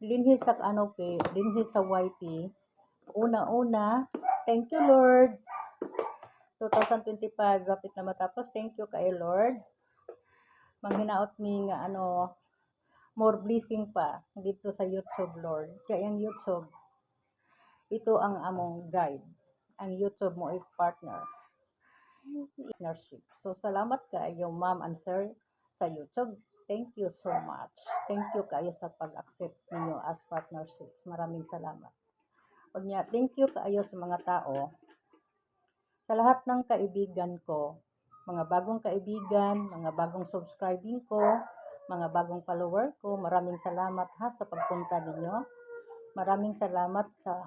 Dinhi sa ano pe, dinhi sa YT. Una-una, thank you Lord. 2025 rapid na matapos. Thank you kay Lord. Manghinaot mi nga ano, more blessing pa dito sa YouTube Lord. Kaya ang YouTube, ito ang among guide. Ang YouTube mo ay partnership. So salamat kayo ma'am and sir sa YouTube. Thank you so much. Thank you kayo sa pag-accept ninyo as partnership. Maraming salamat. Unya, thank you kayo sa mga tao, sa lahat ng kaibigan ko, mga bagong kaibigan, mga bagong subscribing ko, mga bagong follower ko. Maraming salamat ha sa pagpunta ninyo. Maraming salamat sa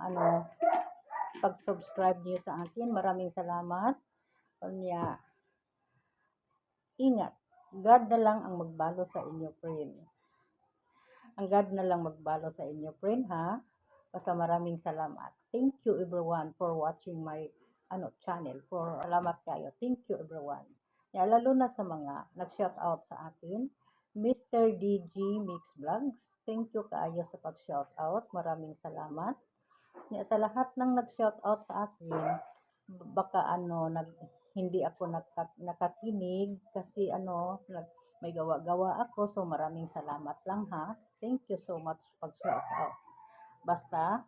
pag-subscribe niyo sa akin. Maraming salamat. Unya, ingat. God na lang ang magbalo sa inyo, friend. Ang God na lang magbalo sa inyo, friend, ha? Basta maraming salamat. Thank you everyone for watching my channel. Salamat kayo. Thank you everyone. Lalo na sa mga nag-shout out sa akin. Mr. DG Mix Vlogs. Thank you kayo sa pag-shout out. Maraming salamat. Sa lahat ng nag-shout out sa akin, baka hindi ako nakakinig kasi may gawa-gawa ako, so maraming salamat lang ha. Thank you so much pag-shout out. Basta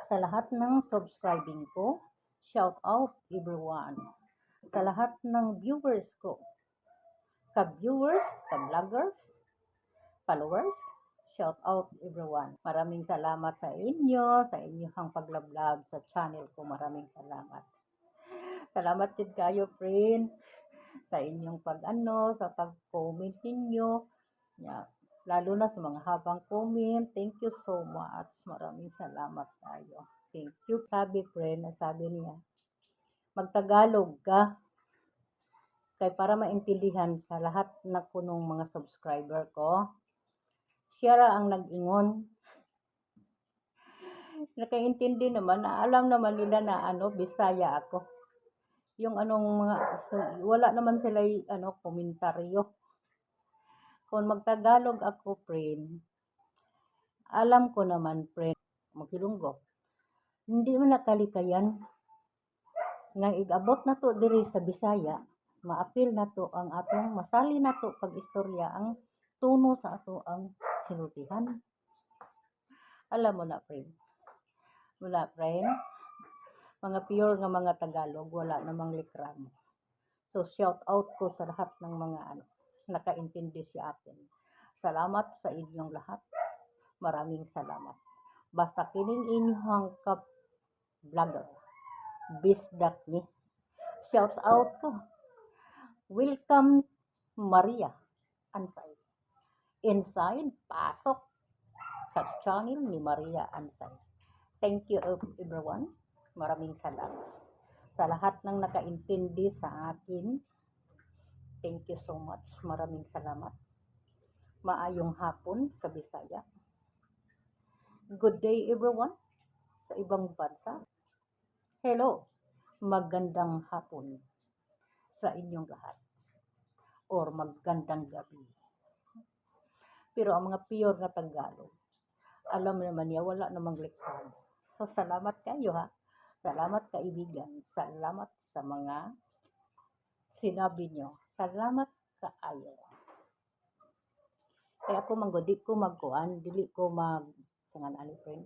sa lahat ng subscribing ko, shout out everyone. Sa lahat ng viewers ko, ka-viewers, ka-vloggers, followers, shout out everyone. Maraming salamat sa inyong paglablog sa channel ko. Maraming salamat. Salamat din kayo, friend, sa inyong sa pag-comment ninyo. Yeah. Lalo na sa mga habang comment. Thank you so much. Maraming salamat tayo. Thank you. Sabi, friend, sabi niya, magtagalog ka. Kaya para maintindihan sa lahat na punong mga subscriber ko, siya ra ang nag-ingon. Nakaintindi naman, alam naman nila na Bisaya ako. Yung wala naman sila komentaryo. Kung magtagalog ako, friend, alam ko naman, friend, magilunggo. Hindi mo nakalikayan nga igabot na to diri sa Bisaya, maapil na to ang atong masali na to pag-istorya ang tuno sa ato ang sinultihan. Alam mo na, friend. Wala, friend. Mga pure nga mga Tagalog, wala namang likramo. So, shout out ko sa lahat ng mga nakaintindi sa atin. Salamat sa inyong lahat. Maraming salamat. Basta kining inyong vlogger, bisdak ni. Shout out ko. Welcome, Maria Ansay. Inside, pasok sa channel ni Maria Ansay. Thank you everyone. Maraming salamat. Sa lahat ng nakaintindi sa akin, thank you so much. Maraming salamat. Maayong hapon sa Bisaya. Good day everyone sa ibang bansa. Hello. Magandang hapon sa inyong lahat. Or magandang gabi. Pero ang mga pure na Tagalog, alam naman niya, wala namang likramo. So, salamat kayo ha. Salamat kaibigan. Salamat sa mga sinabi nyo. Salamat kaayo. Kaya ako di ko magkuhan, dili ko sangan friend.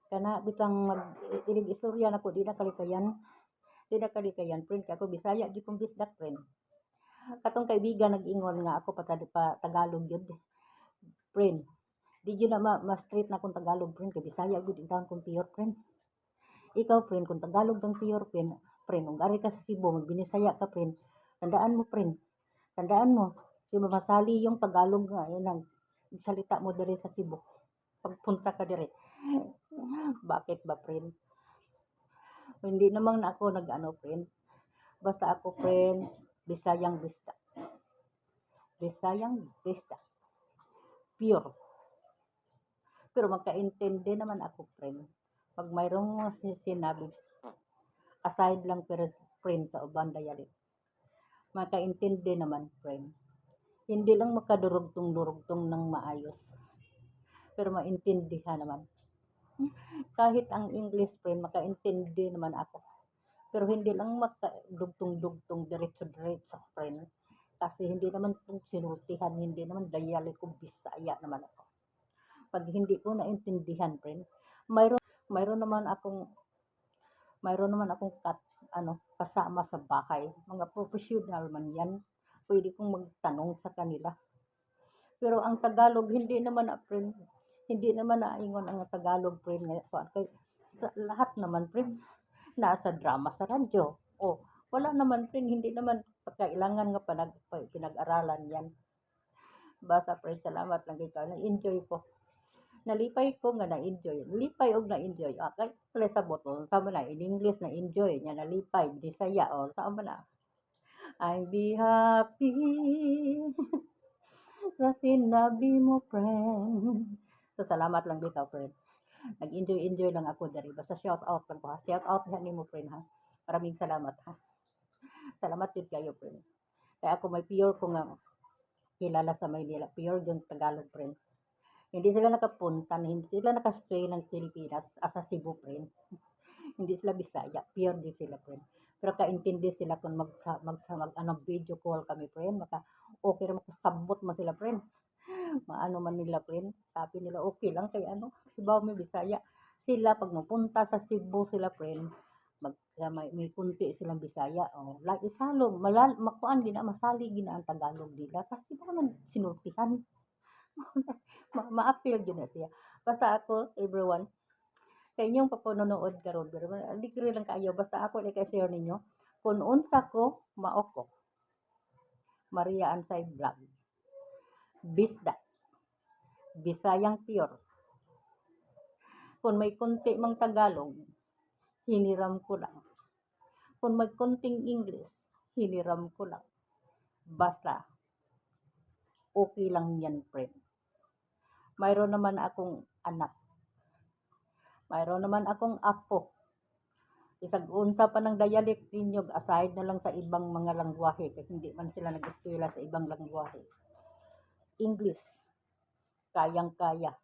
Kana bitang ilig istorya na ko, di na kalikayan, friend. Kaya ako Bisaya, di kong bisdak, friend. Katong kaibigan nag-ingon nga ako pa Tagalog yun, friend. Di yun na ma-straight na kung Tagalog, friend. Kaya Bisaya, good in town kung pure, friend. Ikaw, friend, kung Tagalog ng pure, friend, kung gari ka sa Cebu, magbinisaya ka, friend, tandaan mo, friend, di ba masali yung Tagalog nga, yun ang salita mo dire sa Cebu, pagpunta ka dire. Bakit ba, friend? Hindi namang na ako friend, basta ako, friend, Bisayang Bista, pure. Pero magkaintindi naman ako, friend. Pag mayroong sinabi, aside lang pero friend sa uban dayalit. Makaintindi naman, friend. Hindi lang makadurugtong ng maayos. pero maintindihan naman. Kahit ang English, friend, makaintindi naman ako. Pero hindi lang makadugtong-dugtong, diretso-diretso, friend. Kasi hindi naman kung sinultihan, hindi naman dialect ko, Bisaya naman ako. Pag hindi ko naintindihan, friend, mayroon naman akong kasama sa bahay. Mga professional man yan. Pwede kong magtanong sa kanila. Pero ang Tagalog, hindi naman friend. Hindi naman naingon ang Tagalog, friend. Kay lahat naman, friend, nasa drama sa radyo. O, wala naman, friend. Hindi naman kailangan nga pinag-aralan yan. Basta, friend, salamat lang ikaw. Na-enjoy ko. Nalipay ko nga na-enjoy. Lipay og na-enjoy. Okay, pala sa button. Sama na, in English na-enjoy. Nya nalipay. Bisaya, o, sama na. I'll be happy sa sinabi mo, friend. So, salamat lang dito, friend. Nag-enjoy lang ako dari. Basta shout out lang ko, ha. Shout out na ni mo, friend, ha. Maraming salamat, ha. Salamat din kayo, friend. Kaya ako may pure ko nga kilala sa Maynila. Pure yung Tagalog, friend. Hindi sila nakapunta, hindi sila nakastay ng Pilipinas sa Cebu, friend. Hindi sila Bisaya, pure di sila, friend. Pero kaintindi sila kung video call kami, friend. Okay rin makasabot mo sila, friend. Maano man nila, friend. Sabi nila, okay lang kay Cebu, may Bisaya. Sila, pag mapunta sa Cebu sila, friend, may kunti silang Bisaya. Oh, like isalo, makuan gina, masali gina ang Tagalog nila. Kasi baka man sinultihan. Ma-appeal din na siya. Basta ako, everyone, sa inyong papununood karon, pero hindi ko lang kayo, basta ako i-share ninyo, kung unsa ko, maoko. Maria Ansay Vlog. Bisda. Bisayang pure. Kung may kunti mang Tagalog, hiniram ko lang. Kung may kunting English, hiniram ko lang. Basta, okay lang yan, friend. Mayroon naman akong anak. Mayroon naman akong apo. Isag unsa pa ng dialect ninyo, aside na lang sa ibang mga langwahe, kasi hindi man sila nag-eskwela sa ibang langwahe. English, kayang-kaya.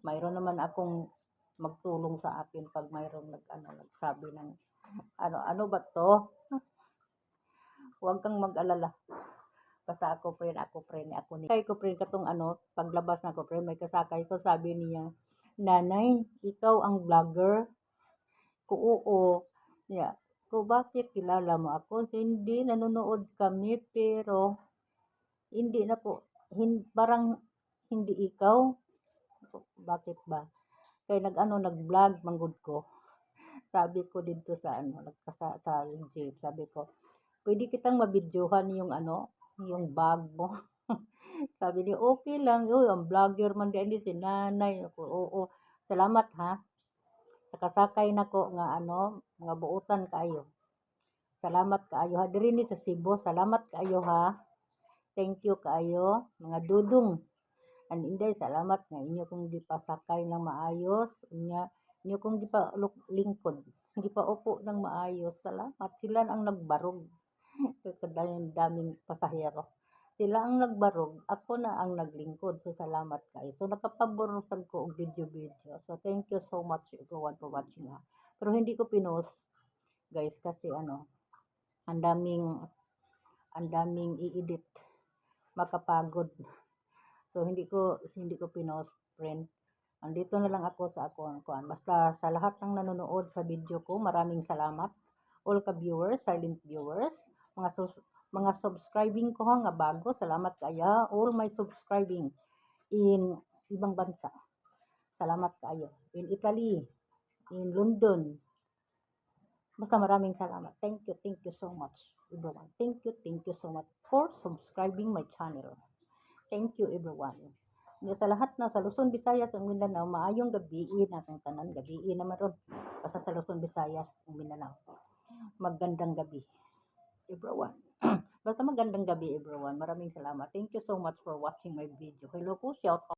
Mayroon naman akong magtulong sa akin pag mayroong nagsabi ng ano ba to? Huwag kang mag-alala. Basta ako friend ni. Kay ko friend katong paglabas na ko friend, may kasakay ko, sabi niya, "Nanay, ikaw ang vlogger?" Ko, oo. Yeah. Ko, bakit kilala mo ako? So, hindi, nanonood kami, pero hindi na po, parang hindi ikaw. Bakit ba? Kaya nag-vlog manggod ko. Sabi ko dito sa sa jeep, sabi ko, pwede kitang mabidyohan yung bag mo. Sabi niya, okay lang, ang vlogger man din si nanay. Ako, oo, salamat ha. Sakasakay na ko nga mga buutan kaayo. Salamat kaayo ha. Diri ni sa Cebu, salamat kaayo ha. Thank you kaayo, mga dudong. And inday, salamat nga inyo kung gipasakay ng maayos. Inyo kung lingkod. Hindi pa upo ng maayos. Salamat. Sila ang nagbarog. Daming pasahero. Sila ang nagbarog. Ako na ang naglingkod. So, salamat kayo. So, nakapaborusan ko og video. So, thank you so much everyone for watching ha. Pero hindi ko pinost, guys, kasi ang daming i-edit. Makapagod. So, hindi ko pinost, friend. Andito na lang ako sa kuan. Basta sa lahat ng nanonood sa video ko, maraming salamat. All ka viewers, silent viewers, mga subscribing ko nga bago, salamat kaya. All my subscribing in ibang bansa, salamat kayo. In Italy, in London, basta maraming salamat. Thank you so much everyone. Thank you so much for subscribing my channel. Thank you everyone. Sa lahat na sa Luzon, Visayas, ug Mindanao, maayong gabi natong tanan, gabi naman ron. Basta sa Luzon, Visayas, ug Mindanao, magandang gabi everyone. Basta magandang gabi everyone. Maraming salamat. Thank you so much for watching my video. Hello po, shout out.